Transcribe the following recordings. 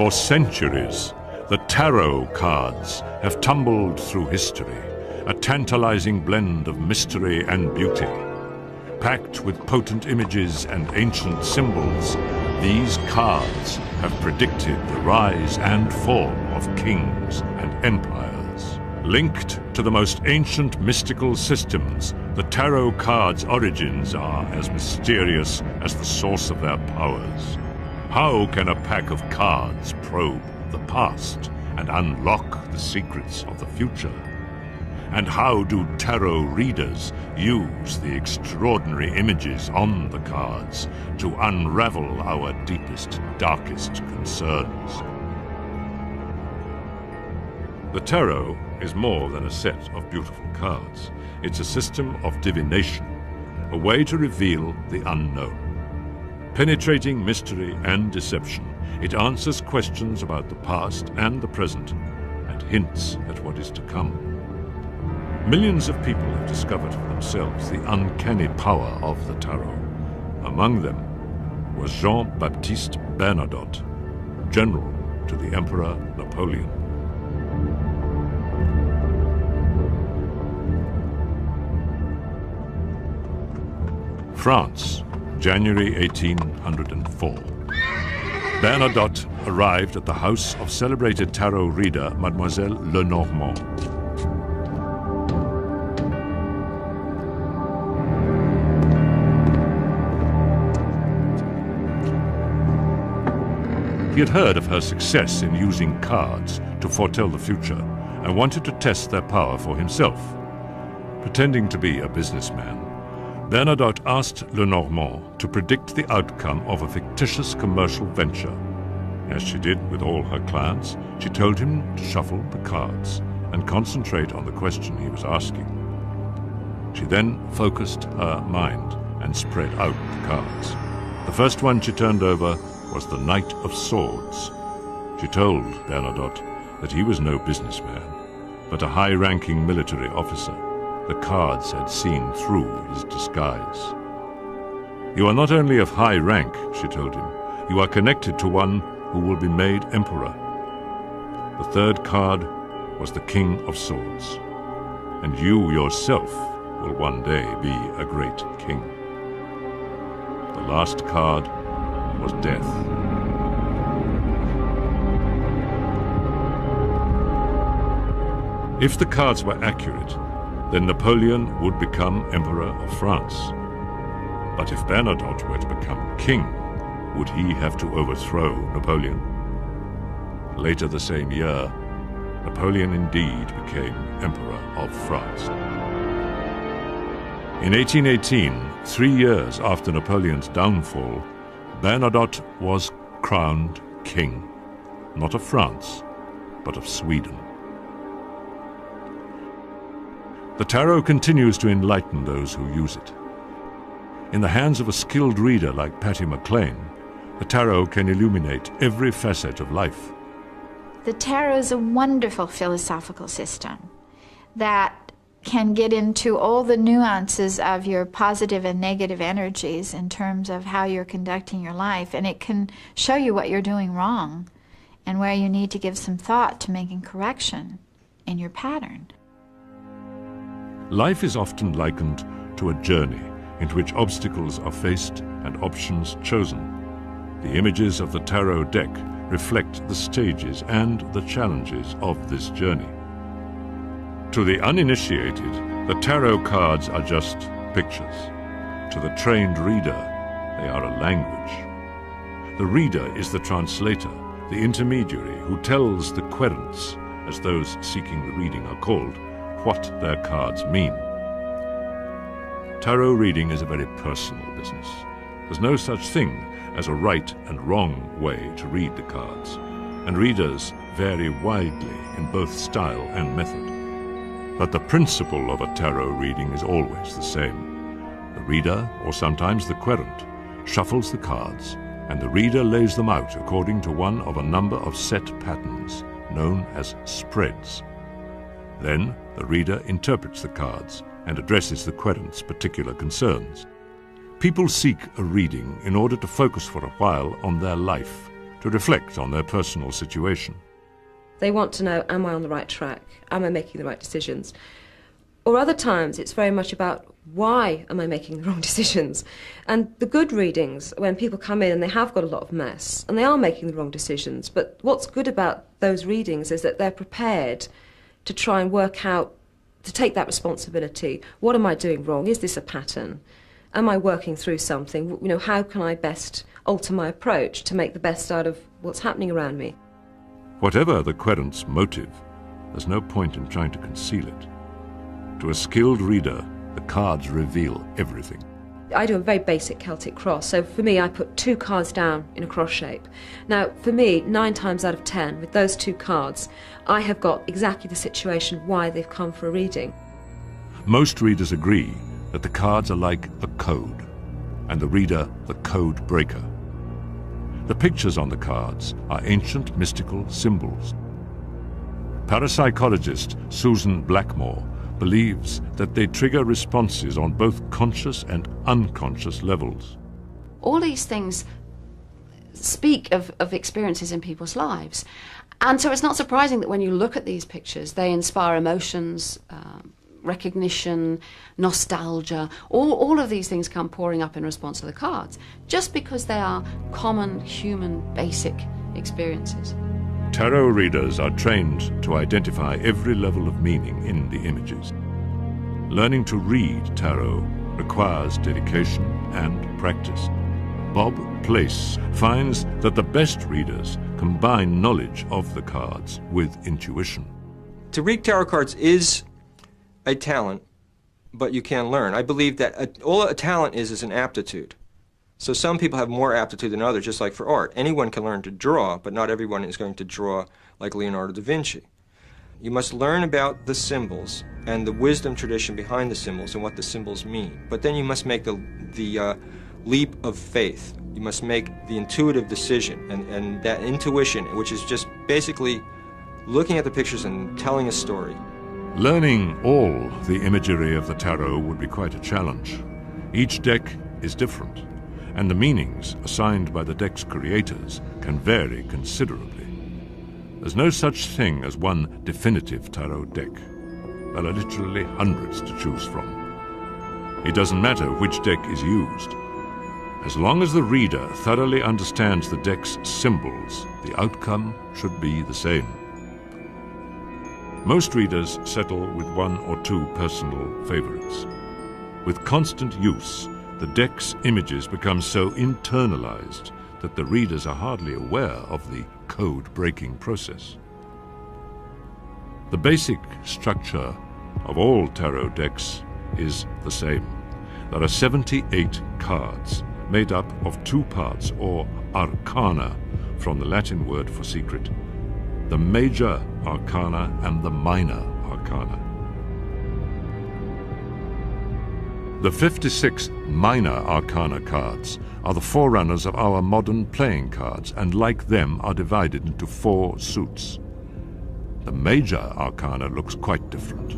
For centuries, the tarot cards have tumbled through history, a tantalizing blend of mystery and beauty. Packed with potent images and ancient symbols, these cards have predicted the rise and fall of kings and empires. Linked to the most ancient mystical systems, the tarot cards' origins are as mysterious as the source of their powers. How can a pack of cards probe the past and unlock the secrets of the future? And how do tarot readers use the extraordinary images on the cards to unravel our deepest, darkest concerns? The tarot is more than a set of beautiful cards. It's a system of divination, a way to reveal the unknown. Penetrating mystery and deception, it answers questions about the past and the present and hints at what is to come. Millions of people have discovered for themselves the uncanny power of the tarot. Among them was Jean-Baptiste Bernadotte, general to the Emperor Napoleon. France, January 1804. Bernadotte arrived at the house of celebrated tarot reader Mademoiselle Lenormand. He had heard of her success in using cards to foretell the future and wanted to test their power for himself. Pretending to be a businessman, Bernadotte asked Lenormand to predict the outcome of a fictitious commercial venture. As she did with all her clients, she told him to shuffle the cards and concentrate on the question he was asking. She then focused her mind and spread out the cards. The first one she turned over was the Knight of Swords. She told Bernadotte that he was no businessman, but a high-ranking military officer. The cards had seen through his disguise. You are not only of high rank, she told him, you are connected to one who will be made emperor. The third card was the King of Swords, and you yourself will one day be a great king. The last card was death. If the cards were accurate, then Napoleon would become Emperor of France. But if Bernadotte were to become king, would he have to overthrow Napoleon? Later the same year, Napoleon indeed became Emperor of France. In 1818, 3 years after Napoleon's downfall, Bernadotte was crowned king, not of France, but of Sweden. The tarot continues to enlighten those who use it. In the hands of a skilled reader like Patty McLean, the tarot can illuminate every facet of life. The tarot is a wonderful philosophical system that can get into all the nuances of your positive and negative energies in terms of how you're conducting your life, and it can show you what you're doing wrong and where you need to give some thought to making correction in your pattern. Life is often likened to a journey in which obstacles are faced and options chosen. The images of the tarot deck reflect the stages and the challenges of this journey. To the uninitiated, the tarot cards are just pictures. To the trained reader, they are a language. The reader is the translator, the intermediary who tells the querents, as those seeking the reading are called, what their cards mean. Tarot reading is a very personal business. There's no such thing as a right and wrong way to read the cards, and readers vary widely in both style and method. But the principle of a tarot reading is always the same. The reader, or sometimes the querent, shuffles the cards, and the reader lays them out according to one of a number of set patterns, known as spreads. Then the reader interprets the cards and addresses the querent's particular concerns. People seek a reading in order to focus for a while on their life, to reflect on their personal situation. They want to know, am I on the right track? Am I making the right decisions? Or other times it's very much about, why am I making the wrong decisions? And the good readings, when people come in and they have got a lot of mess and they are making the wrong decisions, but what's good about those readings is that they're prepared to try and work out, to take that responsibility. What am I doing wrong? Is this a pattern? Am I working through something? You know, how can I best alter my approach to make the best out of what's happening around me? Whatever the querent's motive, there's no point in trying to conceal it. To a skilled reader, the cards reveal everything. I do a very basic Celtic cross, so for me I put 2 cards down in a cross shape. Now for me, 9 times out of 10, with those 2 cards, I have got exactly the situation why they've come for a reading. Most readers agree that the cards are like a code, and the reader the code breaker. The pictures on the cards are ancient mystical symbols. Parapsychologist Susan Blackmore believes that they trigger responses on both conscious and unconscious levels. All these things speak of experiences in people's lives. And so it's not surprising that when you look at these pictures, they inspire emotions, recognition, nostalgia. All of these things come pouring up in response to the cards, just because they are common, human, basic experiences. Tarot readers are trained to identify every level of meaning in the images. Learning to read tarot requires dedication and practice. Bob Place finds that the best readers combine knowledge of the cards with intuition. To read tarot cards is a talent, but you can learn. I believe that all a talent is an aptitude. So some people have more aptitude than others, just like for art. Anyone can learn to draw, but not everyone is going to draw like Leonardo da Vinci. You must learn about the symbols and the wisdom tradition behind the symbols and what the symbols mean. But then you must make the leap of faith. You must make the intuitive decision, and that intuition, which is just basically looking at the pictures and telling a story. Learning all the imagery of the tarot would be quite a challenge. Each deck is different, and the meanings assigned by the deck's creators can vary considerably. There's no such thing as one definitive tarot deck. There are literally hundreds to choose from. It doesn't matter which deck is used. As long as the reader thoroughly understands the deck's symbols, the outcome should be the same. Most readers settle with 1 or 2 personal favorites. With constant use, the deck's images become so internalized that the readers are hardly aware of the code-breaking process. The basic structure of all tarot decks is the same. There are 78 cards made up of 2 parts, or arcana, from the Latin word for secret: the major arcana and the minor arcana. The 56 minor arcana cards are the forerunners of our modern playing cards, and like them are divided into 4 suits. The major arcana looks quite different.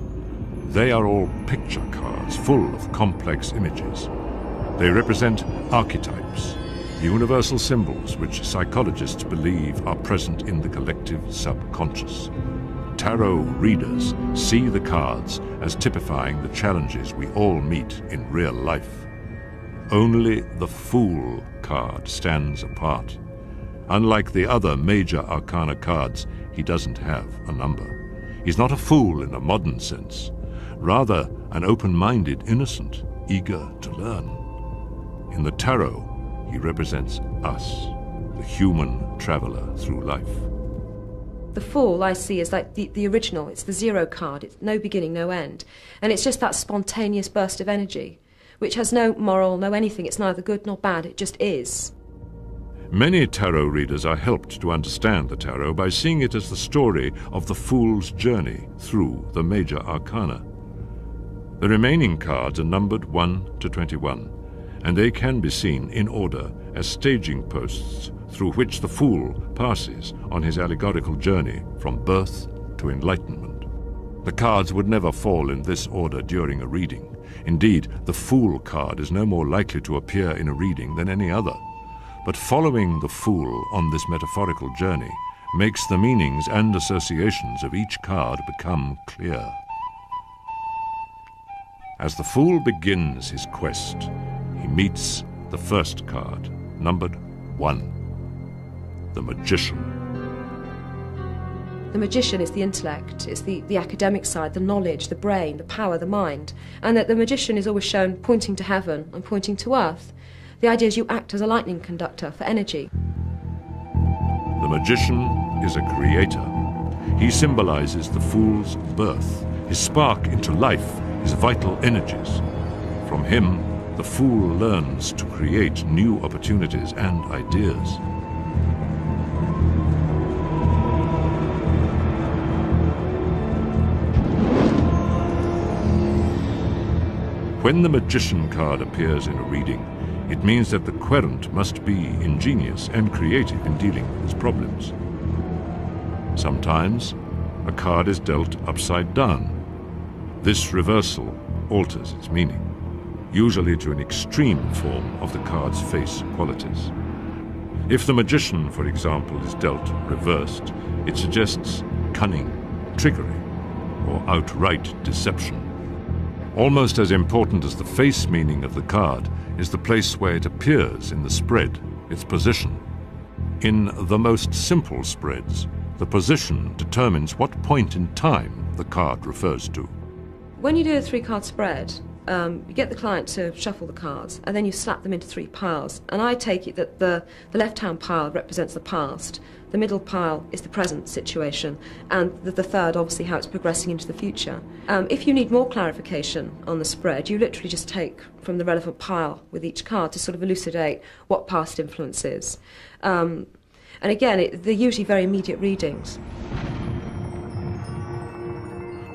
They are all picture cards full of complex images. They represent archetypes, universal symbols which psychologists believe are present in the collective subconscious. Tarot readers see the cards as typifying the challenges we all meet in real life. Only the Fool card stands apart. Unlike the other major arcana cards, he doesn't have a number. He's not a fool in a modern sense, rather an open-minded innocent, eager to learn. In the tarot, he represents us, the human traveler through life. The Fool I see as like the original. It's the 0 card. It's no beginning, no end. And it's just that spontaneous burst of energy, which has no moral, no anything. It's neither good nor bad. It just is. Many tarot readers are helped to understand the tarot by seeing it as the story of the Fool's journey through the major arcana. The remaining cards are numbered 1 to 21, and they can be seen in order as staging posts through which the Fool passes on his allegorical journey from birth to enlightenment. The cards would never fall in this order during a reading. Indeed, the Fool card is no more likely to appear in a reading than any other. But following the fool on this metaphorical journey makes the meanings and associations of each card become clear. As the fool begins his quest, he meets the first card, numbered 1, the magician. The magician is the intellect, it's the academic side, the knowledge, the brain, the power, the mind. And that the magician is always shown pointing to heaven and pointing to earth. The idea is you act as a lightning conductor for energy. The magician is a creator. He symbolizes the fool's birth, his spark into life, his vital energies. From him, the fool learns to create new opportunities and ideas. When the magician card appears in a reading, it means that the querent must be ingenious and creative in dealing with his problems. Sometimes, a card is dealt upside down. This reversal alters its meaning, usually to an extreme form of the card's face qualities. If the magician, for example, is dealt reversed, it suggests cunning, trickery, or outright deception. Almost as important as the face meaning of the card is the place where it appears in the spread, its position. In the most simple spreads, the position determines what point in time the card refers to. When you do a 3-card spread, you get the client to shuffle the cards, and then you slap them into 3 piles. And I take it that the left-hand pile represents the past, the middle pile is the present situation, and the third, obviously, how it's progressing into the future. If you need more clarification on the spread, you literally just take from the relevant pile with each card to sort of elucidate what past influence is. And again, they're usually very immediate readings.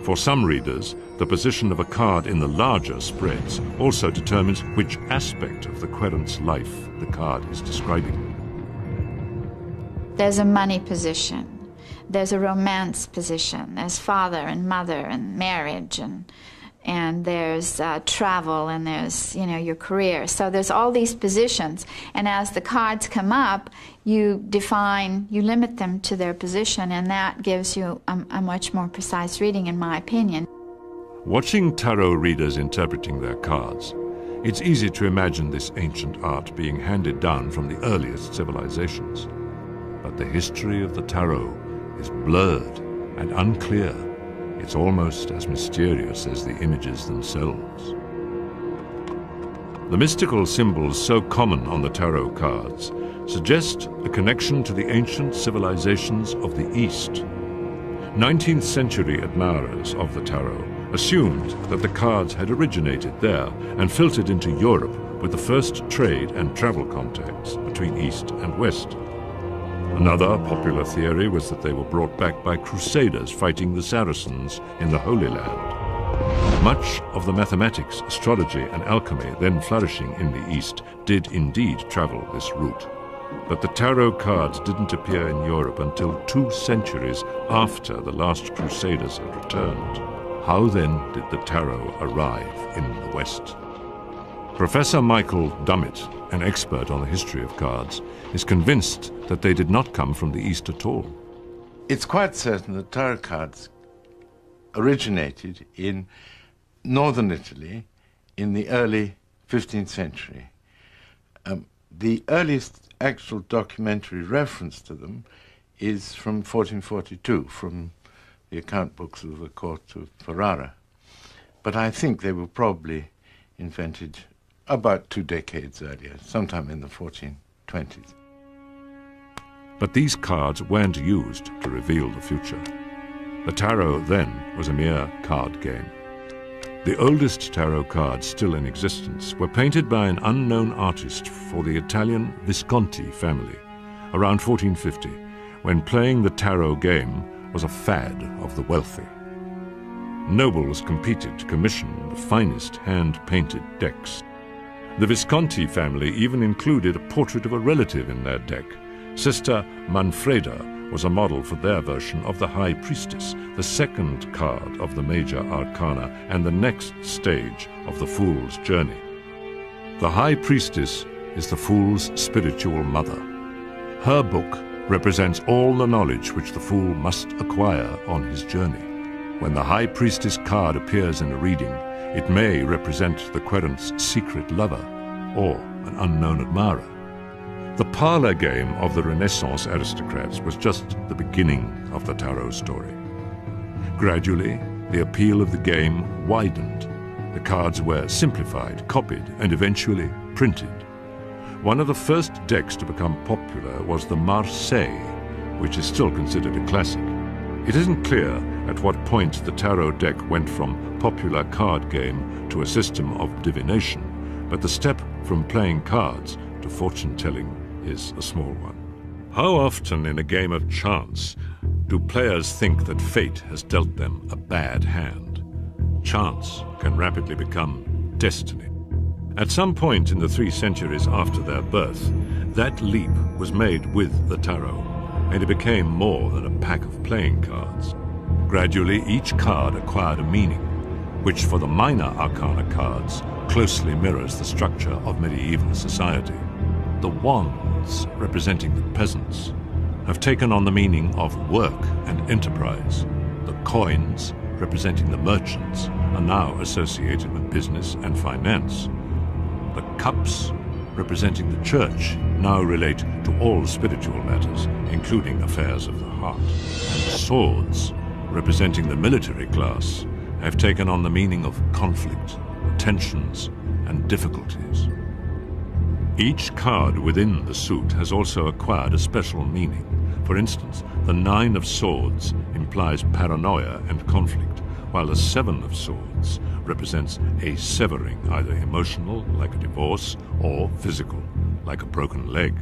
For some readers, the position of a card in the larger spreads also determines which aspect of the querent's life the card is describing. There's a money position, there's a romance position, there's father and mother and marriage, and there's travel, and there's, your career. So there's all these positions, and as the cards come up, you limit them to their position, and that gives you a much more precise reading, in my opinion. Watching tarot readers interpreting their cards, it's easy to imagine this ancient art being handed down from the earliest civilizations. But the history of the tarot is blurred and unclear. It's almost as mysterious as the images themselves. The mystical symbols so common on the tarot cards suggest a connection to the ancient civilizations of the East. 19th century admirers of the tarot assumed that the cards had originated there and filtered into Europe with the first trade and travel contacts between East and West. Another popular theory was that they were brought back by crusaders fighting the Saracens in the Holy Land. Much of the mathematics, astrology, and alchemy then flourishing in the East did indeed travel this route. But the tarot cards didn't appear in Europe until 2 centuries after the last crusaders had returned. How then did the tarot arrive in the West? Professor Michael Dummett, an expert on the history of cards, is convinced that they did not come from the East at all. It's quite certain that tarot cards originated in northern Italy in the early 15th century. The earliest actual documentary reference to them is from 1442, from the account books of the court of Ferrara. But I think they were probably invented about 2 decades earlier, sometime in the 1420s. But these cards weren't used to reveal the future. The tarot then was a mere card game. The oldest tarot cards still in existence were painted by an unknown artist for the Italian Visconti family around 1450, when playing the tarot game was a fad of the wealthy. Nobles competed to commission the finest hand-painted decks. The Visconti family even included a portrait of a relative in their deck. Sister Manfreda was a model for their version of the High Priestess, the second card of the major arcana and the next stage of the Fool's journey. The High Priestess is the fool's spiritual mother. Her book represents all the knowledge which the fool must acquire on his journey. When the High Priestess card appears in a reading, it may represent the querent's secret lover or an unknown admirer. The parlor game of the Renaissance aristocrats was just the beginning of the tarot story. Gradually, the appeal of the game widened. The cards were simplified, copied, and eventually printed. One of the first decks to become popular was the Marseille, which is still considered a classic. It isn't clear at what point the tarot deck went from popular card game to a system of divination, but the step from playing cards to fortune-telling is a small one. How often in a game of chance do players think that fate has dealt them a bad hand? Chance can rapidly become destiny. At some point in the 3 centuries after their birth, that leap was made with the tarot, and it became more than a pack of playing cards. Gradually, each card acquired a meaning, which for the minor arcana cards closely mirrors the structure of medieval society. The wands, representing the peasants, have taken on the meaning of work and enterprise. The coins, representing the merchants, are now associated with business and finance. The cups, representing the church, now relate to all spiritual matters, including affairs of the heart. And swords, representing the military class, have taken on the meaning of conflict, tensions, and difficulties. Each card within the suit has also acquired a special meaning. For instance, the 9 of Swords implies paranoia and conflict, while the 7 of Swords represents a severing, either emotional, like a divorce, or physical, like a broken leg.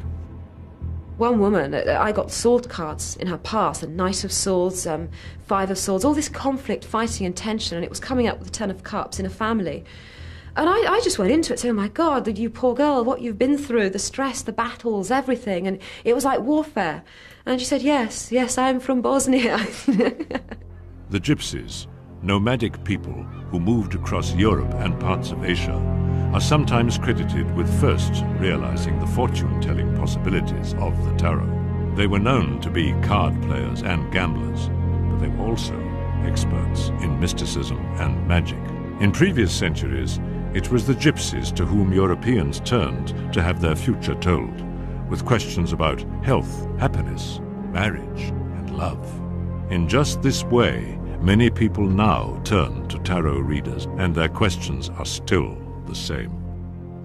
One woman, I got sword cards in her past, a Knight of Swords, 5 of Swords, all this conflict, fighting and tension, and it was coming up with the 10 of Cups in a family. And I just went into it saying, oh my God, you poor girl, what you've been through, the stress, the battles, everything. And it was like warfare. And she said, yes, I'm from Bosnia. The Gypsies, nomadic people who moved across Europe and parts of Asia, are sometimes credited with first realizing the fortune-telling possibilities of the tarot. They were known to be card players and gamblers, but they were also experts in mysticism and magic. In previous centuries, it was the gypsies to whom Europeans turned to have their future told, with questions about health, happiness, marriage, and love. In just this way, many people now turn to tarot readers, and their questions are still the same.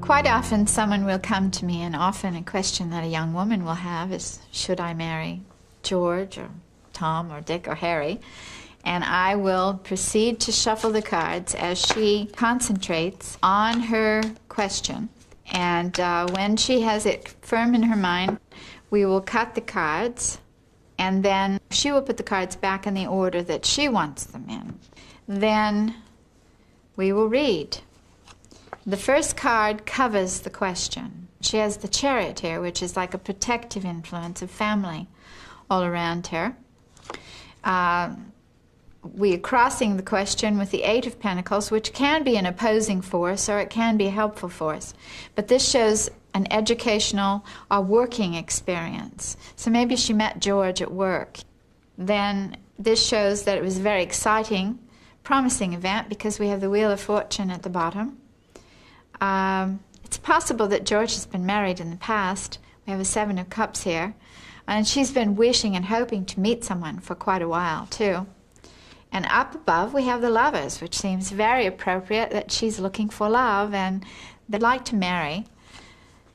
Quite often someone will come to me, and often a question that a young woman will have is, should I marry George or Tom or Dick or Harry? And I will proceed to shuffle the cards as she concentrates on her question. And when she has it firm in her mind, we will cut the cards, and then she will put the cards back in the order that she wants them in. Then we will read. The first card covers the question. She has the Chariot here, which is like a protective influence of family all around her. We are crossing the question with the 8 of Pentacles, which can be an opposing force or it can be a helpful force. But this shows an educational or working experience. So maybe she met George at work. Then this shows that it was a very exciting, promising event because we have the Wheel of Fortune at the bottom. It's possible that George has been married in the past. We have a 7 of Cups here. And she's been wishing and hoping to meet someone for quite a while, too. And up above, we have the Lovers, which seems very appropriate that she's looking for love and they'd like to marry.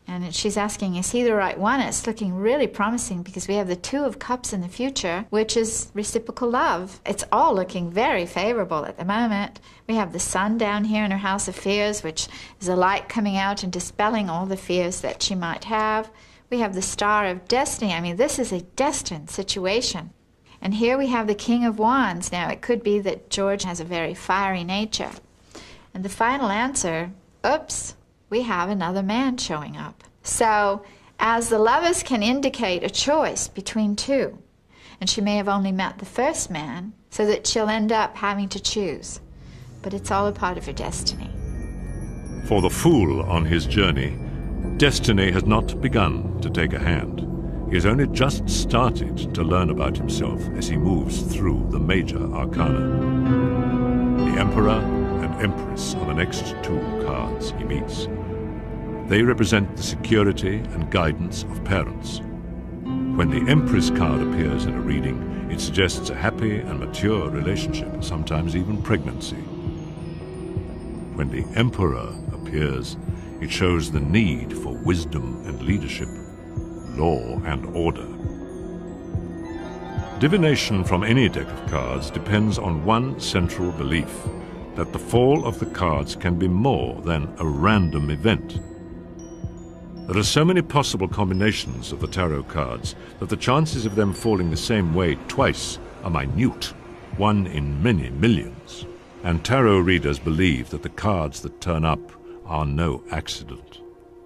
And she's asking, is he the right one? It's looking really promising because we have the 2 of Cups in the future, which is reciprocal love. It's all looking very favorable at the moment. We have the Sun down here in her House of Fears, which is a light coming out and dispelling all the fears that she might have. We have the Star of Destiny. I mean, this is a destined situation. And here we have the King of Wands. Now, it could be that George has a very fiery nature. And the final answer, oops, we have another man showing up. So, as the Lovers can indicate a choice between 2, and she may have only met the first man, so that she'll end up having to choose. But it's all a part of her destiny. For the fool on his journey, Destiny has not begun to take a hand. He has only just started to learn about himself as he moves through the major arcana. The Emperor and Empress are the next two cards he meets. They represent the security and guidance of parents. When the Empress card appears in a reading, it suggests a happy and mature relationship, sometimes even pregnancy. When the Emperor appears, it shows the need for wisdom and leadership, law and order. Divination from any deck of cards depends on one central belief, that the fall of the cards can be more than a random event. There are so many possible combinations of the tarot cards that the chances of them falling the same way twice are minute, 1 in many millions. And tarot readers believe that the cards that turn up are no accident.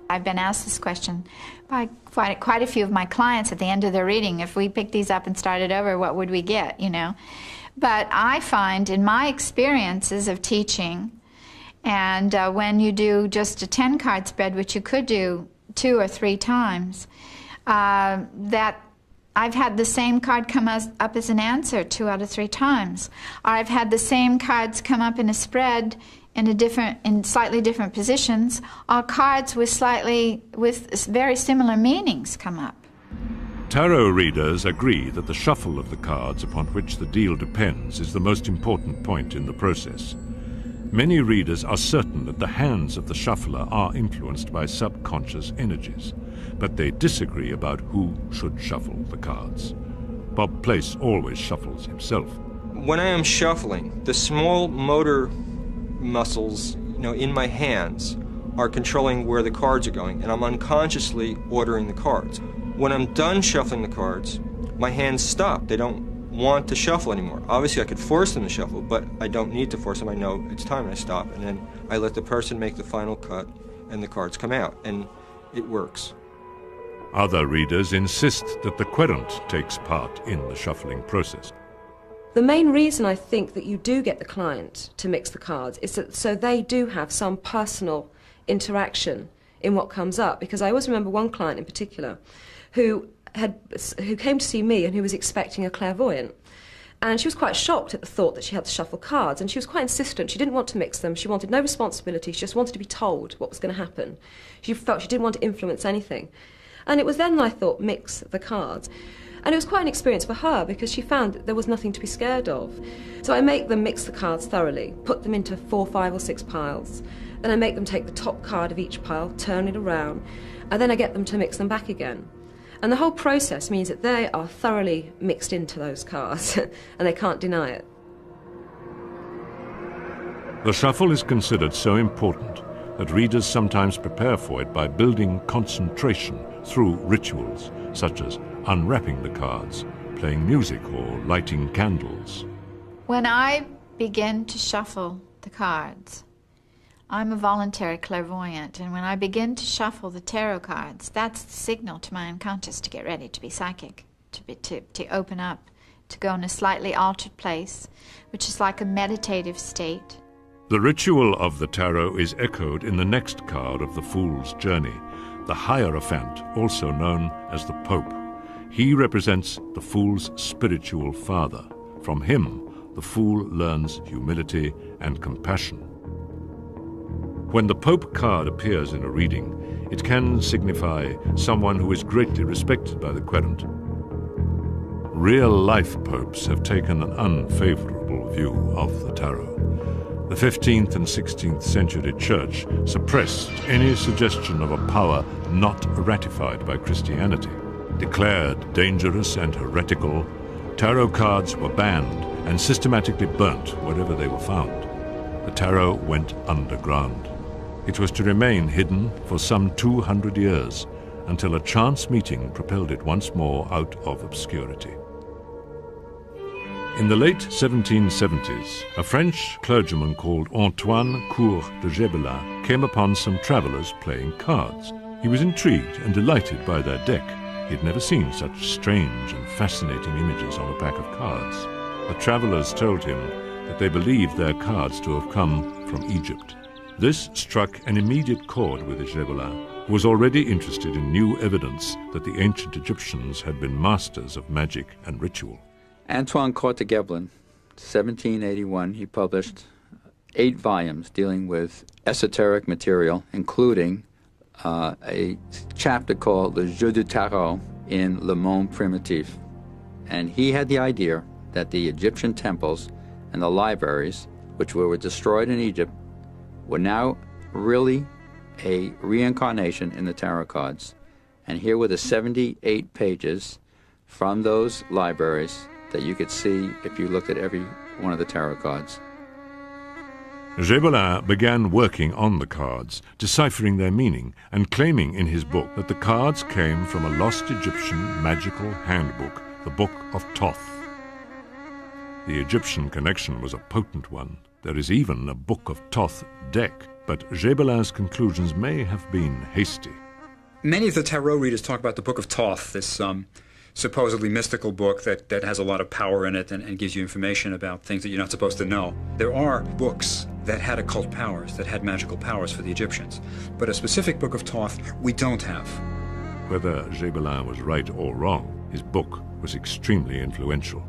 I've been asked this question by quite a few of my clients at the end of their reading. If we picked these up and started over, what would we get, you know? But I find in my experiences of teaching, and when you do just a 10-card spread, which you could do 2 or 3 times, that I've had the same card come up as an answer 2 out of 3 times. Or I've had the same cards come up in a spread in slightly different positions, or cards with very similar meanings come up. Tarot readers agree that the shuffle of the cards upon which the deal depends is the most important point in the process. Many readers are certain that the hands of the shuffler are influenced by subconscious energies, but they disagree about who should shuffle the cards. Bob Place always shuffles himself. When I am shuffling, the small motor muscles, in my hands are controlling where the cards are going, and I'm unconsciously ordering the cards. When I'm done shuffling the cards, my hands stop. They don't want to shuffle anymore. Obviously, I could force them to shuffle, but I don't need to force them. I know it's time, and I stop, and then I let the person make the final cut, and the cards come out, and it works. Other readers insist that the querent takes part in the shuffling process. The main reason I think that you do get the client to mix the cards is that so they do have some personal interaction in what comes up. Because I always remember one client in particular who came to see me and who was expecting a clairvoyant. And she was quite shocked at the thought that she had to shuffle cards, and she was quite insistent. She didn't want to mix them. She wanted no responsibility. She just wanted to be told what was going to happen. She felt she didn't want to influence anything. And it was then that I thought, mix the cards. And it was quite an experience for her because she found that there was nothing to be scared of. So I make them mix the cards thoroughly, put them into 4, 5 or 6 piles. Then I make them take the top card of each pile, turn it around, and then I get them to mix them back again. And the whole process means that they are thoroughly mixed into those cards, and they can't deny it. The shuffle is considered so important that readers sometimes prepare for it by building concentration through rituals, such as unwrapping the cards, playing music, or lighting candles. When I begin to shuffle the cards, I'm a voluntary clairvoyant, and when I begin to shuffle the tarot cards, that's the signal to my unconscious to get ready to be psychic, to open up, to go in a slightly altered place, which is like a meditative state. The ritual of the tarot is echoed in the next card of the Fool's Journey, the Hierophant, also known as the Pope. He represents the Fool's spiritual father. From him, the Fool learns humility and compassion. When the Pope card appears in a reading, it can signify someone who is greatly respected by the querent. Real-life popes have taken an unfavorable view of the tarot. The 15th and 16th century church suppressed any suggestion of a power not ratified by Christianity. Declared dangerous and heretical, tarot cards were banned and systematically burnt wherever they were found. The tarot went underground. It was to remain hidden for some 200 years until a chance meeting propelled it once more out of obscurity. In the late 1770s, a French clergyman called Antoine Court de Gebelin came upon some travelers playing cards. He was intrigued and delighted by their deck. He had never seen such strange and fascinating images on a pack of cards. The travelers told him that they believed their cards to have come from Egypt. This struck an immediate chord with Gebelin, was already interested in new evidence that the ancient Egyptians had been masters of magic and ritual. Antoine Courtegeblin, 1781, he published 8 volumes dealing with esoteric material, including a chapter called Le Jeu du Tarot in Le Monde Primitif. And he had the idea that the Egyptian temples and the libraries, which were destroyed in Egypt, were now really a reincarnation in the tarot cards. And here were the 78 pages from those libraries that you could see if you looked at every one of the tarot cards. Gébelin began working on the cards, deciphering their meaning, and claiming in his book that the cards came from a lost Egyptian magical handbook, the Book of Thoth. The Egyptian connection was a potent one. There is even a Book of Thoth deck, but Gébelin's conclusions may have been hasty. Many of the tarot readers talk about the Book of Thoth, this supposedly mystical book that has a lot of power in it and gives you information about things that you're not supposed to know. There are books that had occult powers, that had magical powers for the Egyptians. But a specific Book of Thoth, we don't have. Whether Gébelin was right or wrong, his book was extremely influential.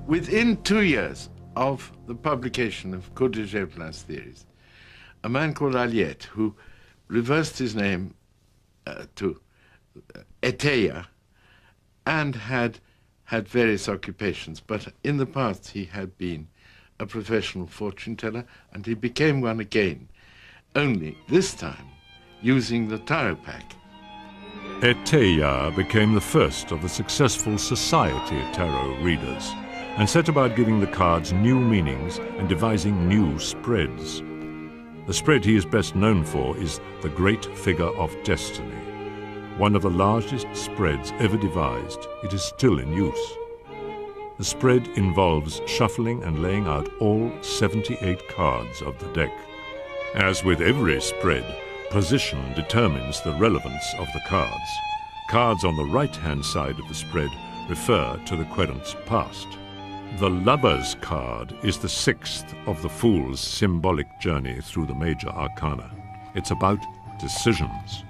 Within 2 years of the publication of Cour de Gébelin's theories, a man called Aliette, who reversed his name to Eteia, and had various occupations, but in the past he had been a professional fortune teller, and he became one again, only this time using the tarot pack. Eteia became the first of the successful society tarot readers, and set about giving the cards new meanings and devising new spreads. The spread he is best known for is the Great Figure of Destiny. One of the largest spreads ever devised, it is still in use. The spread involves shuffling and laying out all 78 cards of the deck. As with every spread, position determines the relevance of the cards. Cards on the right-hand side of the spread refer to the querent's past. The Lover's card is the 6th of the Fool's symbolic journey through the major arcana. It's about decisions.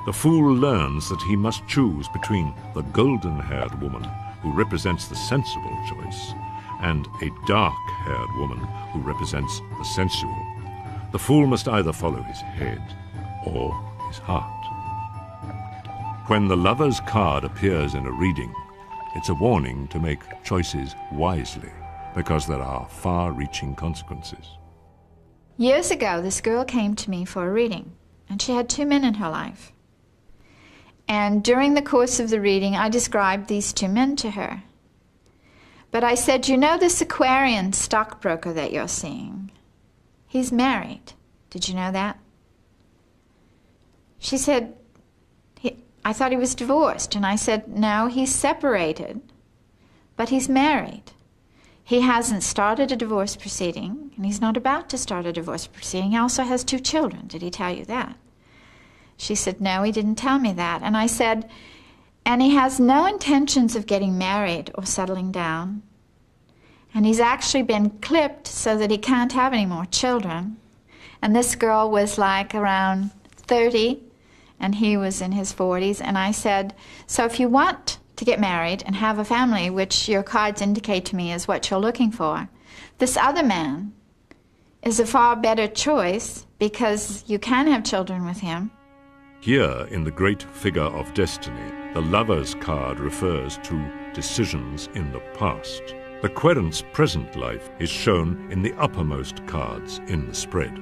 The Fool learns that he must choose between the golden-haired woman, who represents the sensible choice, and a dark-haired woman who represents the sensual. The Fool must either follow his head or his heart. When the Lover's card appears in a reading, it's a warning to make choices wisely, because there are far-reaching consequences. Years ago, this girl came to me for a reading, and she had 2 men in her life. And during the course of the reading, I described these 2 men to her. But I said, you know this Aquarian stockbroker that you're seeing? He's married. Did you know that? She said, I thought he was divorced. And I said, no, he's separated, but he's married. He hasn't started a divorce proceeding, and he's not about to start a divorce proceeding. He also has 2 children. Did he tell you that? She said, no, he didn't tell me that. And I said, and he has no intentions of getting married or settling down. And he's actually been clipped so that he can't have any more children. And this girl was like around 30, and he was in his 40s. And I said, so if you want to get married and have a family, which your cards indicate to me is what you're looking for, this other man is a far better choice because you can have children with him. Here, in the Great Figure of Destiny, the Lover's card refers to decisions in the past. The querent's present life is shown in the uppermost cards in the spread.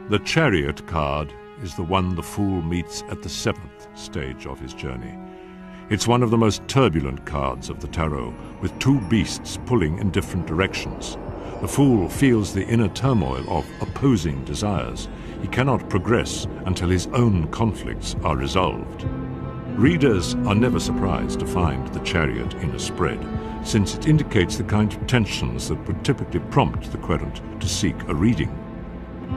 The Chariot card is the one the Fool meets at the 7th stage of his journey. It's one of the most turbulent cards of the tarot, with 2 beasts pulling in different directions. The Fool feels the inner turmoil of opposing desires. He cannot progress until his own conflicts are resolved. Readers are never surprised to find the Chariot in a spread, since it indicates the kind of tensions that would typically prompt the querent to seek a reading.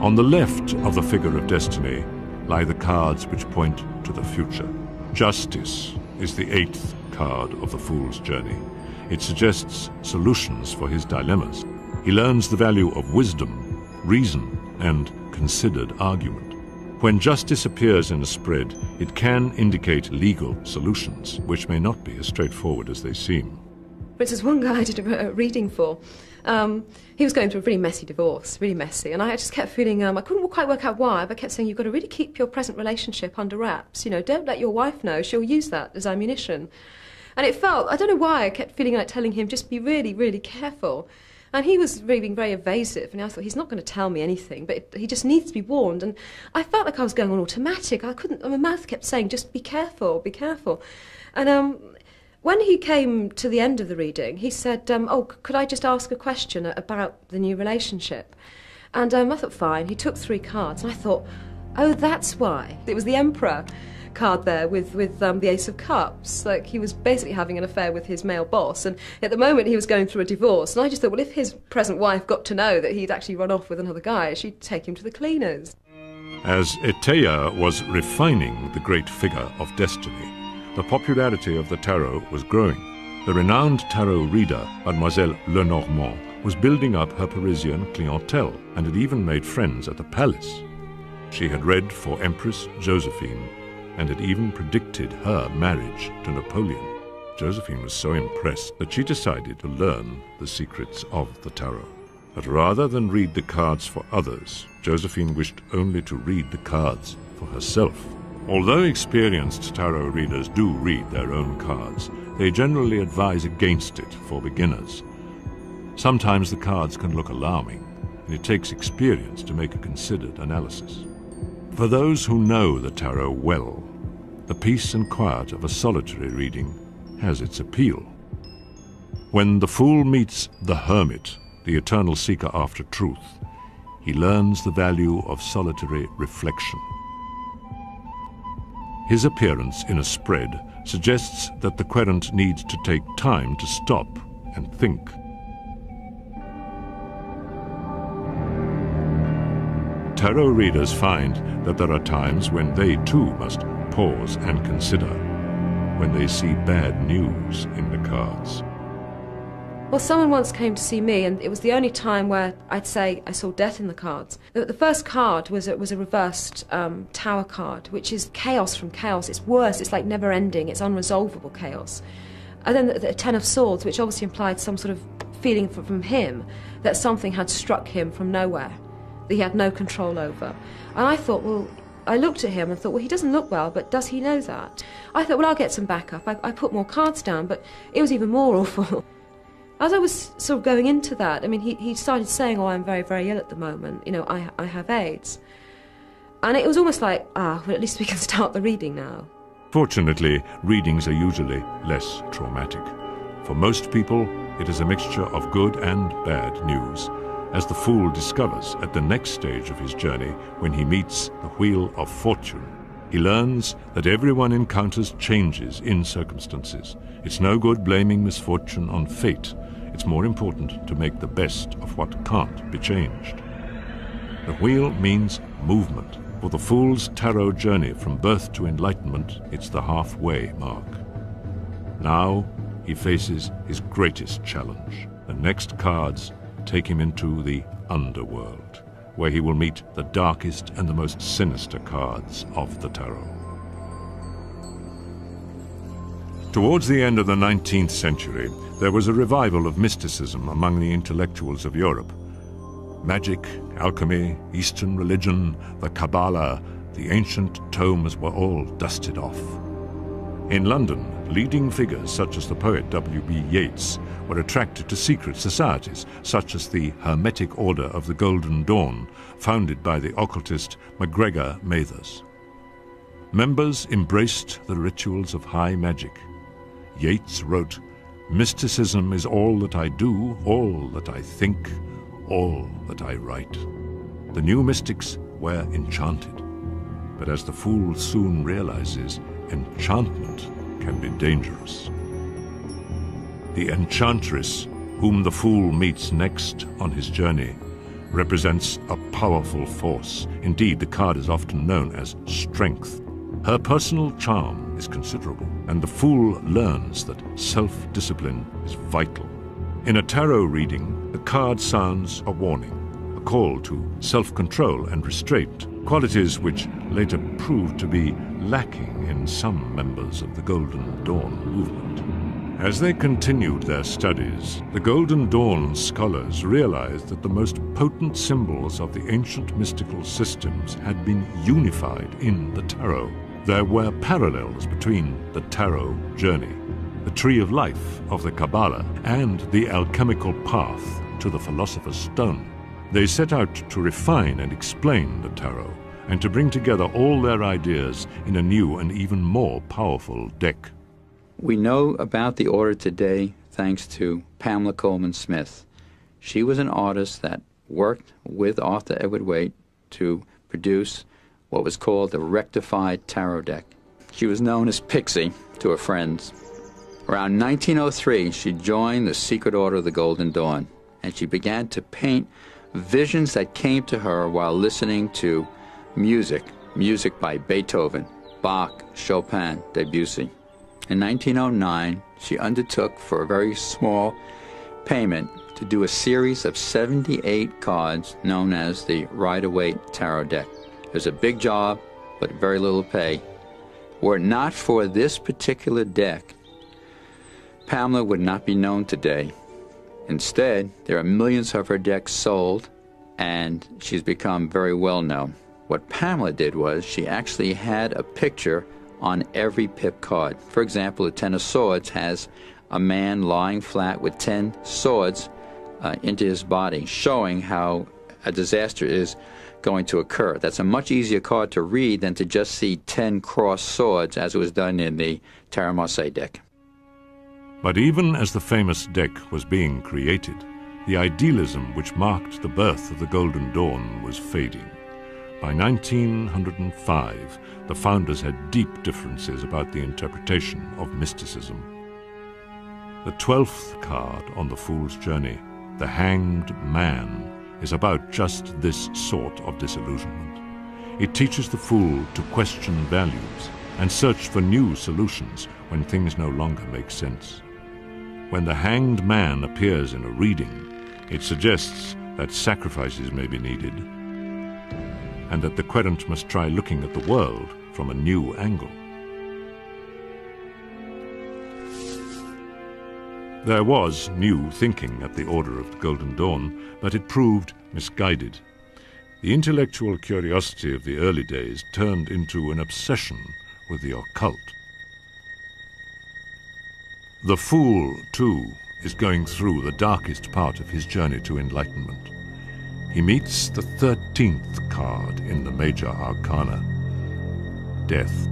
On the left of the Figure of Destiny lie the cards which point to the future. Justice is the 8th card of the Fool's journey. It suggests solutions for his dilemmas. He learns the value of wisdom, reason, and considered argument. When justice appears in a spread, it can indicate legal solutions, which may not be as straightforward as they seem. For instance, one guy I did a reading for, he was going through a really messy divorce, really messy, and I just kept feeling, I couldn't quite work out why, but I kept saying, you've got to really keep your present relationship under wraps. You know, don't let your wife know, she'll use that as ammunition. And it felt, I don't know why, I kept feeling like telling him, just be really, really careful. And he was really being very evasive, and I thought, he's not going to tell me anything, but he just needs to be warned. And I felt like I was going on automatic. I couldn't, my mouth kept saying, just be careful, be careful. And when he came to the end of the reading, he said, oh, could I just ask a question about the new relationship? And I thought, fine. He took 3 cards, and I thought, oh, that's why. It was the Emperor card there with the Ace of Cups. Like, he was basically having an affair with his male boss, and at the moment he was going through a divorce, and I just thought, well, if his present wife got to know that he'd actually run off with another guy, she'd take him to the cleaners. As Eteia was refining the great figure of destiny, the popularity of the tarot was growing. The renowned tarot reader, Mademoiselle Lenormand, was building up her Parisian clientele and had even made friends at the palace. She had read for Empress Josephine and had even predicted her marriage to Napoleon. Josephine was so impressed that she decided to learn the secrets of the tarot. But rather than read the cards for others, Josephine wished only to read the cards for herself. Although experienced tarot readers do read their own cards, they generally advise against it for beginners. Sometimes the cards can look alarming, and it takes experience to make a considered analysis. For those who know the tarot well, the peace and quiet of a solitary reading has its appeal. When the fool meets the hermit, the eternal seeker after truth, he learns the value of solitary reflection. His appearance in a spread suggests that the querent needs to take time to stop and think. Tarot readers find that there are times when they too must pause and consider, when they see bad news in the cards. Well, someone once came to see me, and it was the only time where I'd say I saw death in the cards. The first card was a reversed tower card, which is chaos from chaos. It's worse, it's like never-ending, it's unresolvable chaos. And then the Ten of Swords, which obviously implied some sort of feeling from him that something had struck him from nowhere, that he had no control over. And I thought, well, I looked at him and thought, well, he doesn't look well, but does he know that? I thought, well, I'll get some backup. I put more cards down, but it was even more awful. As I was sort of going into that, I mean, he started saying, oh, I'm very, very ill at the moment. You know, I have AIDS. And it was almost like, well, at least we can start the reading now. Fortunately, readings are usually less traumatic. For most people, it is a mixture of good and bad news, as the fool discovers at the next stage of his journey when he meets the Wheel of Fortune. He learns that everyone encounters changes in circumstances. It's no good blaming misfortune on fate. It's more important to make the best of what can't be changed. The wheel means movement. For the fool's tarot journey from birth to enlightenment, it's the halfway mark. Now he faces his greatest challenge. The next cards take him into the underworld, where he will meet the darkest and the most sinister cards of the tarot. Towards the end of the 19th century, there was a revival of mysticism among the intellectuals of Europe. Magic, alchemy, Eastern religion, the Kabbalah, the ancient tomes were all dusted off. In London, leading figures such as the poet W.B. Yeats were attracted to secret societies such as the Hermetic Order of the Golden Dawn, founded by the occultist MacGregor Mathers. Members embraced the rituals of high magic. Yeats wrote, "Mysticism is all that I do, all that I think, all that I write." The new mystics were enchanted. But as the fool soon realizes, enchantment can be dangerous. The enchantress, whom the fool meets next on his journey, represents a powerful force. Indeed, the card is often known as strength. Her personal charm is considerable, and the fool learns that self-discipline is vital. In a tarot reading, the card sounds a warning, a call to self-control and restraint. qualities which later proved to be lacking in some members of the Golden Dawn movement. As they continued their studies, the Golden Dawn scholars realized that the most potent symbols of the ancient mystical systems had been unified in the tarot. There were parallels between the tarot journey, the tree of life of the Kabbalah, and the alchemical path to the Philosopher's Stone. They set out to refine and explain the tarot, and to bring together all their ideas in a new and even more powerful deck. We know about the order today thanks to Pamela Coleman Smith. She was an artist that worked with Arthur Edward Waite to produce what was called the rectified tarot deck. She was known as Pixie to her friends. Around 1903, she joined the Secret Order of the Golden Dawn, and she began to paint visions that came to her while listening to music by Beethoven, Bach, Chopin, Debussy. In 1909, she undertook for a very small payment to do a series of 78 cards known as the Rider-Waite Tarot Deck. It was a big job, but very little pay. Were it not for this particular deck, Pamela would not be known today. Instead, there are millions of her decks sold, and she's become very well known. What Pamela did was she actually had a picture on every pip card. For example, the Ten of Swords has a man lying flat with 10 swords into his body, showing how a disaster is going to occur. That's a much easier card to read than to just see 10 crossed swords, as it was done in the Tarot Marseille deck. But even as the famous deck was being created, the idealism which marked the birth of the Golden Dawn was fading. By 1905, the founders had deep differences about the interpretation of mysticism. The 12th card on the Fool's Journey, the Hanged Man, is about just this sort of disillusionment. It teaches the fool to question values and search for new solutions when things no longer make sense. When the Hanged Man appears in a reading, it suggests that sacrifices may be needed, and that the querent must try looking at the world from a new angle. There was new thinking at the Order of the Golden Dawn, but it proved misguided. The intellectual curiosity of the early days turned into an obsession with the occult. The fool, too, is going through the darkest part of his journey to enlightenment. He meets the 13th card in the Major Arcana, Death.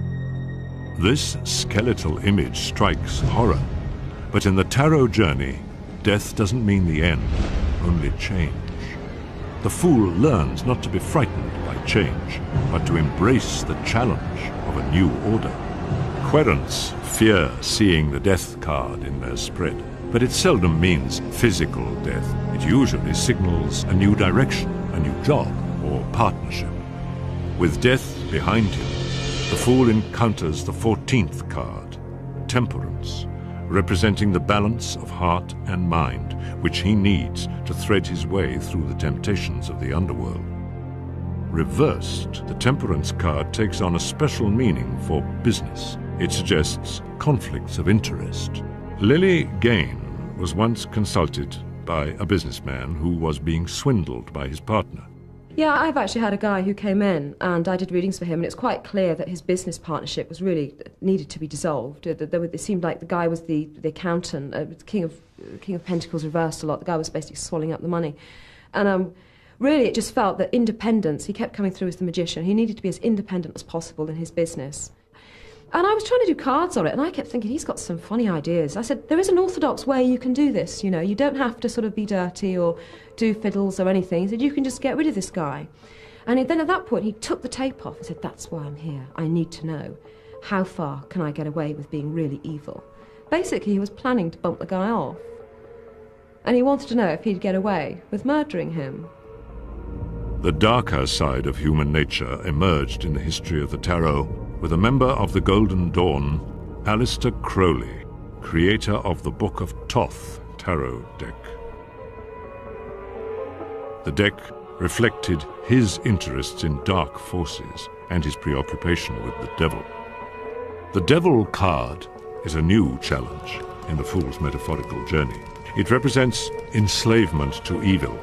This skeletal image strikes horror, but in the tarot journey, death doesn't mean the end, only change. The fool learns not to be frightened by change, but to embrace the challenge of a new order. Querents fear seeing the death card in their spread, but it seldom means physical death. It usually signals a new direction, a new job, or partnership. With death behind him, the fool encounters the 14th card, Temperance, representing the balance of heart and mind, which he needs to thread his way through the temptations of the underworld. Reversed, the Temperance card takes on a special meaning for business. It suggests conflicts of interest. Lily Gain was once consulted by a businessman who was being swindled by his partner. Yeah, I've actually had a guy who came in and I did readings for him, and it's quite clear that his business partnership was really needed to be dissolved. It seemed like the guy was the accountant, King of Pentacles reversed a lot. The guy was basically swallowing up the money. And really it just felt that independence, he kept coming through as the magician, he needed to be as independent as possible in his business. And I was trying to do cards on it, and I kept thinking, he's got some funny ideas. I said, there is an orthodox way you can do this, you know. You don't have to sort of be dirty or do fiddles or anything. He said, you can just get rid of this guy. And then at that point, he took the tape off and said, that's why I'm here. I need to know, how far can I get away with being really evil? Basically, he was planning to bump the guy off. And he wanted to know if he'd get away with murdering him. The darker side of human nature emerged in the history of the tarot with a member of the Golden Dawn, Aleister Crowley, creator of the Book of Thoth tarot deck. The deck reflected his interests in dark forces and his preoccupation with the devil. The devil card is a new challenge in the fool's metaphorical journey. It represents enslavement to evil.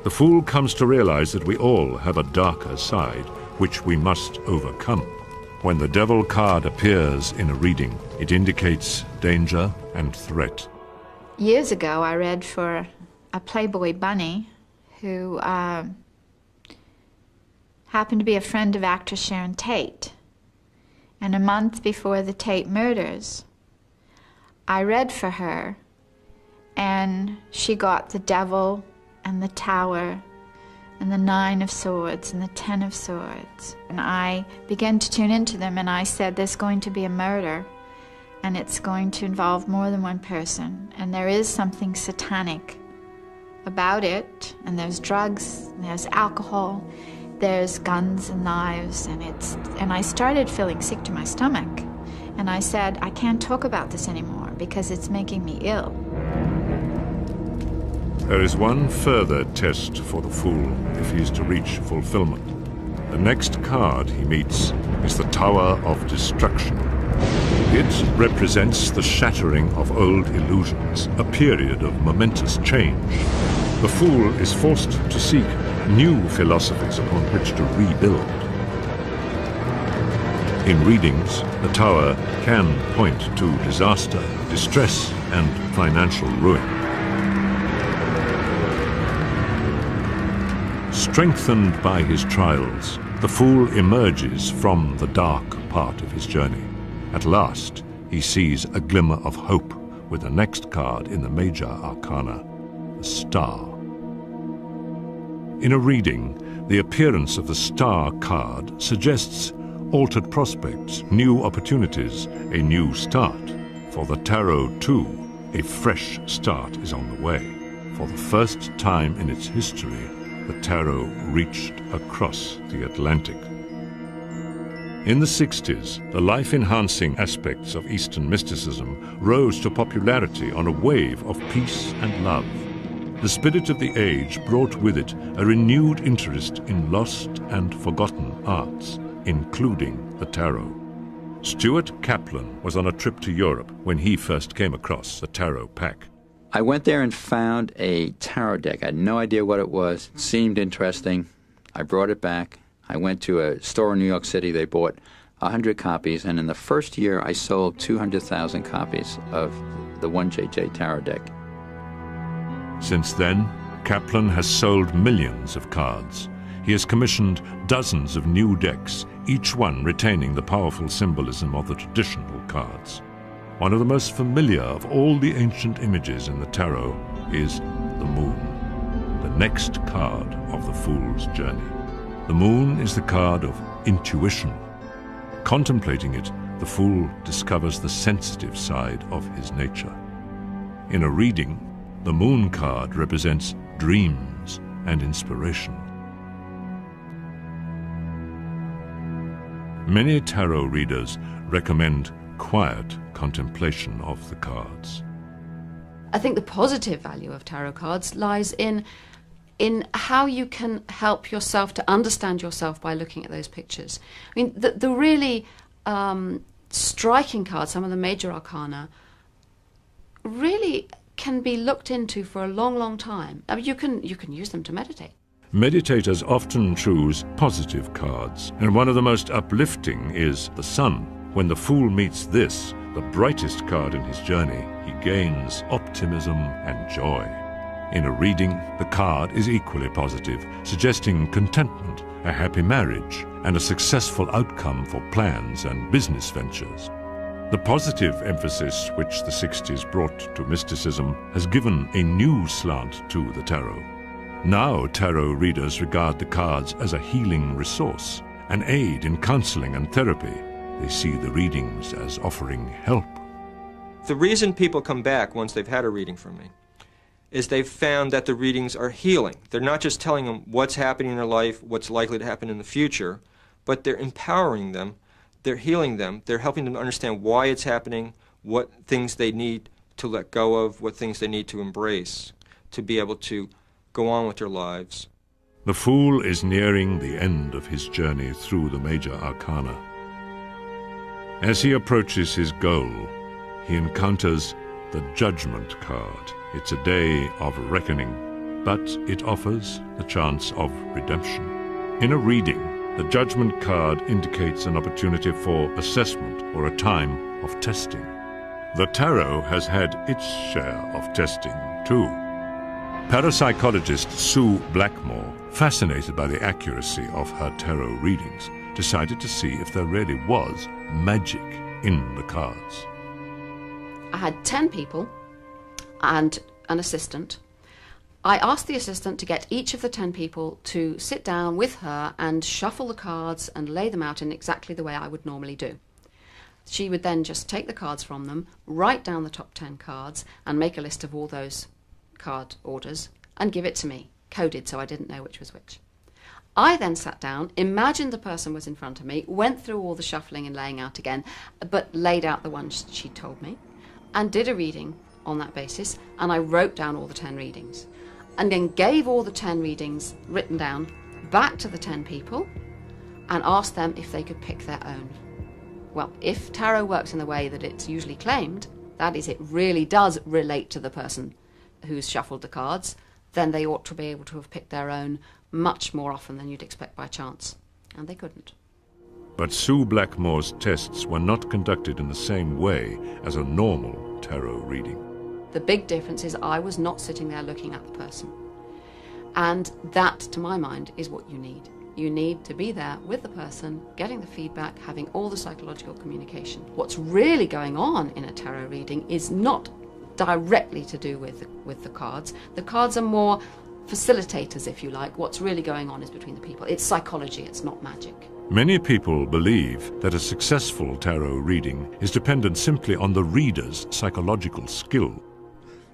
The fool comes to realize that we all have a darker side, which we must overcome. When the devil card appears in a reading, it indicates danger and threat. Years ago, I read for a Playboy bunny who happened to be a friend of actress Sharon Tate. And a month before the Tate murders, I read for her, and she got the devil and the tower and the 9 of swords and the 10 of swords. And I began to tune into them, and I said, there's going to be a murder, and it's going to involve more than one person, and there is something satanic about it, and there's drugs, and there's alcohol, there's guns and knives, and I started feeling sick to my stomach. And I said, I can't talk about this anymore because it's making me ill. There is one further test for the fool if he is to reach fulfillment. The next card he meets is the Tower of Destruction. It represents the shattering of old illusions, a period of momentous change. The fool is forced to seek new philosophies upon which to rebuild. In readings, the tower can point to disaster, distress, and financial ruin. Strengthened by his trials, the fool emerges from the dark part of his journey. At last, he sees a glimmer of hope with the next card in the major arcana, the star. In a reading, the appearance of the star card suggests altered prospects, new opportunities, a new start. For the tarot, too, a fresh start is on the way. For the first time in its history, the tarot reached across the Atlantic. In the 60s, the life-enhancing aspects of Eastern mysticism rose to popularity on a wave of peace and love. The spirit of the age brought with it a renewed interest in lost and forgotten arts, including the tarot. Stuart Kaplan was on a trip to Europe when he first came across the tarot pack. I went there and found a tarot deck. I had no idea what it was. It seemed interesting. I brought it back. I went to a store in New York City. They bought 100 copies, and in the first year I sold 200,000 copies of the 1JJ tarot deck. Since then, Kaplan has sold millions of cards. He has commissioned dozens of new decks, each one retaining the powerful symbolism of the traditional cards. One of the most familiar of all the ancient images in the tarot is the moon, the next card of the fool's journey. The moon is the card of intuition. Contemplating it, the fool discovers the sensitive side of his nature. In a reading, the moon card represents dreams and inspiration. Many tarot readers recommend quiet contemplation of the cards. I think the positive value of tarot cards lies in how you can help yourself to understand yourself by looking at those pictures. I mean, the really striking cards, some of the major arcana, really can be looked into for a long, long time. I mean, you can use them to meditate. Meditators often choose positive cards, and one of the most uplifting is the sun. When the fool meets this, the brightest card in his journey, he gains optimism and joy. In a reading, the card is equally positive, suggesting contentment, a happy marriage, and a successful outcome for plans and business ventures. The positive emphasis which the 60s brought to mysticism has given a new slant to the tarot. Now tarot readers regard the cards as a healing resource, an aid in counseling and therapy. They see the readings as offering help. The reason people come back once they've had a reading from me is they've found that the readings are healing. They're not just telling them what's happening in their life, what's likely to happen in the future, but they're empowering them, they're healing them, they're helping them understand why it's happening, what things they need to let go of, what things they need to embrace to be able to go on with their lives. The fool is nearing the end of his journey through the major arcana. As he approaches his goal, he encounters the Judgment card. It's a day of reckoning, but it offers the chance of redemption. In a reading, the Judgment card indicates an opportunity for assessment or a time of testing. The tarot has had its share of testing, too. Parapsychologist Sue Blackmore, fascinated by the accuracy of her tarot readings, decided to see if there really was magic in the cards. I had 10 people and an assistant. I asked the assistant to get each of the 10 people to sit down with her and shuffle the cards and lay them out in exactly the way I would normally do. She would then just take the cards from them, write down the top 10 cards, and make a list of all those card orders and give it to me, coded so I didn't know which was which. I then sat down, imagined the person was in front of me, went through all the shuffling and laying out again, but laid out the ones she told me, and did a reading on that basis, and I wrote down all the 10 readings, and then gave all the 10 readings written down back to the 10 people and asked them if they could pick their own. Well, if tarot works in the way that it's usually claimed, that is, it really does relate to the person who's shuffled the cards, then they ought to be able to have picked their own much more often than you'd expect by chance. And they couldn't. But Sue Blackmore's tests were not conducted in the same way as a normal tarot reading. The big difference is I was not sitting there looking at the person. And that, to my mind, is what you need. You need to be there with the person, getting the feedback, having all the psychological communication. What's really going on in a tarot reading is not directly to do with the cards. The cards are more facilitators, if you like. What's really going on is between the people. It's psychology, it's not magic. Many people believe that a successful tarot reading is dependent simply on the reader's psychological skill.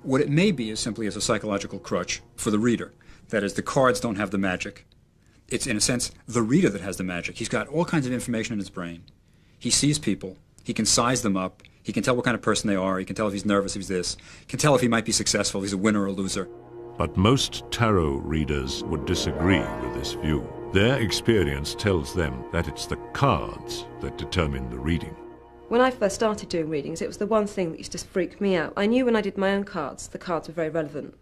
What it may be is simply as a psychological crutch for the reader. That is, the cards don't have the magic. It's, in a sense, the reader that has the magic. He's got all kinds of information in his brain. He sees people. He can size them up. He can tell what kind of person they are. He can tell if he's nervous, if he's this. He can tell if he might be successful, if he's a winner or a loser. But most tarot readers would disagree with this view. Their experience tells them that it's the cards that determine the reading. When I first started doing readings, it was the one thing that used to freak me out. I knew when I did my own cards, the cards were very relevant.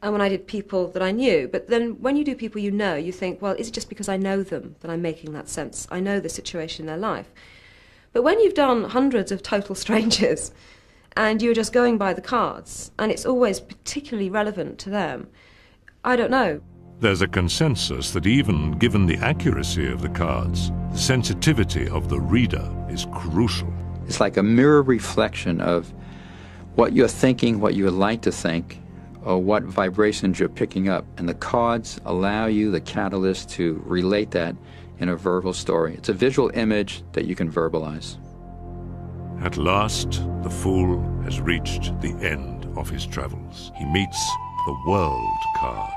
And when I did people that I knew, but then when you do people you know, you think, well, is it just because I know them that I'm making that sense? I know the situation in their life. But when you've done hundreds of total strangers and you're just going by the cards, and it's always particularly relevant to them, I don't know. There's a consensus that even given the accuracy of the cards, the sensitivity of the reader is crucial. It's like a mirror reflection of what you're thinking, what you would like to think, or what vibrations you're picking up. And the cards allow you the catalyst to relate that in a verbal story. It's a visual image that you can verbalize. At last, the fool has reached the end of his travels. He meets the World card,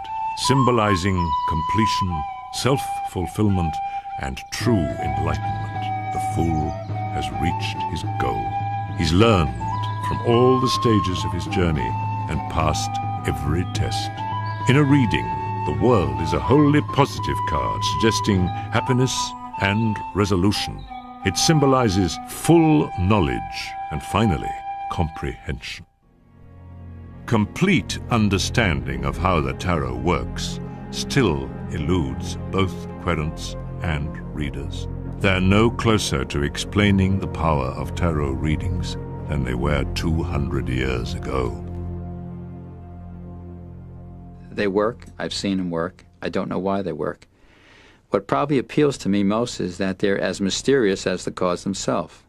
symbolizing completion, self-fulfillment, and true enlightenment. The fool has reached his goal. He's learned from all the stages of his journey and passed every test. In a reading, the World is a wholly positive card suggesting happiness and resolution. It symbolizes full knowledge and finally, comprehension. Complete understanding of how the tarot works still eludes both querents and readers. They're no closer to explaining the power of tarot readings than they were 200 years ago. They work. I've seen them work. I don't know why they work. What probably appeals to me most is that they're as mysterious as the cards themselves.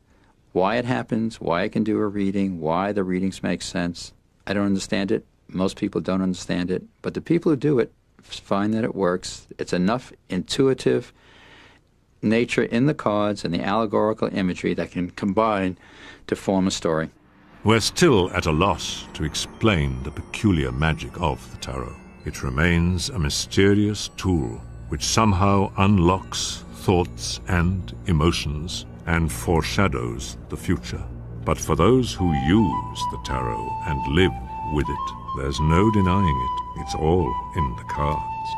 Why it happens, why I can do a reading, why the readings make sense. I don't understand it. Most people don't understand it. But the people who do it find that it works. It's enough intuitive nature in the cards and the allegorical imagery that can combine to form a story. We're still at a loss to explain the peculiar magic of the tarot. It remains a mysterious tool which somehow unlocks thoughts and emotions and foreshadows the future. But for those who use the tarot and live with it, there's no denying it. It's all in the cards.